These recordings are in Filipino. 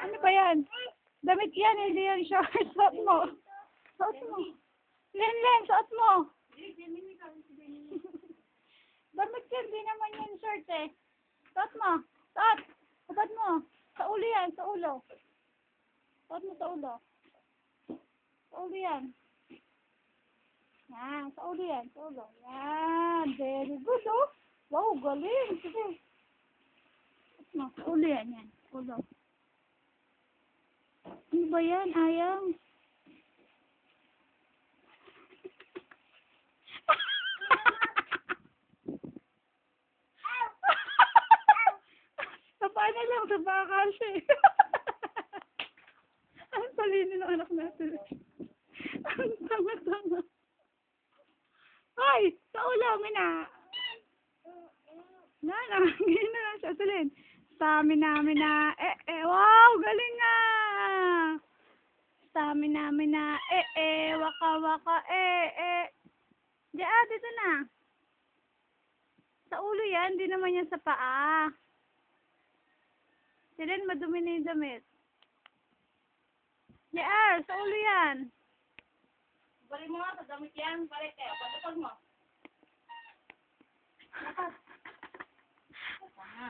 Ano ba yan? Damit yan, hindi yan short. Suot mo. Suot mo. Len, suot mo. Damit yan, di naman yan short eh. Suot mo. Suot. Suot mo. Sa ulo yan, sa ulo. Suot mo sa ulo. Sa ulo yan. Yan, sa ulo yan, sa ulo. Yan, very good oh. Wow, galing. Sige. Suot mo, sa ulo yan, yan. Ulo. Ano ba yan? Ayang. Paano lang sa bakal siya eh. Ang talino ng anak natin. Ang tanga-tanga. Hoy! Sa ulo, mina! Ganyan na lang siya. Salin. Stamina. Wow! Galing nga! Stamina. Waka. Diyan, dito na. Sa ulo yan, di naman yan sa paa. Silin, madumi na yung damit. Diyan, sa ulo yan. Balik mo nga sa damit yan. Balik kayo. Patupag mo.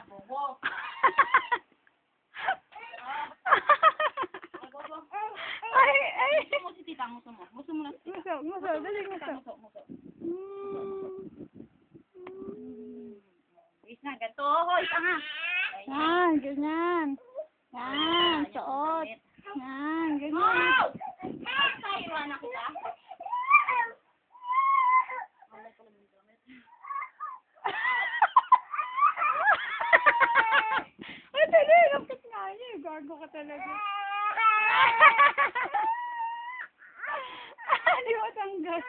Bobo. Ay. Gusto mo si tita, gusto mo. Gusto mo na. Muso. Dali, muso. Is na, ganito. Hoy, tanga. Yan, ganyan. Yan, suot. Yan, ganyan. Kaiwan na kita. Ay, dali, lapit nga niya. Gago ka talaga. Di mo tanggal.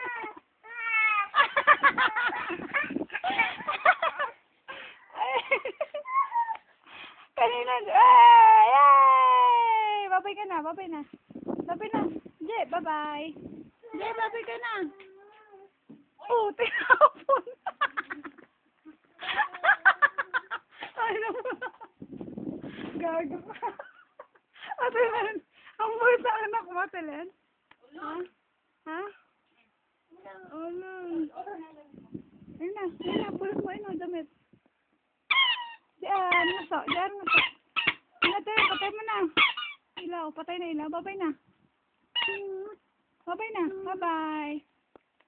Kanina, yay! Babay ka na. Je, bye-bye. Je, babay ka na. Oh, tinapon. Ano ba? Gago. Ate Len, ang buhay sa anak mo, Ate Len. Ha? Ano? Ayun na, pulot mo, damit. Diyan, ngaso. Patay mo na. Ilaw, patay na ilaw. Babay na. Bye-bye.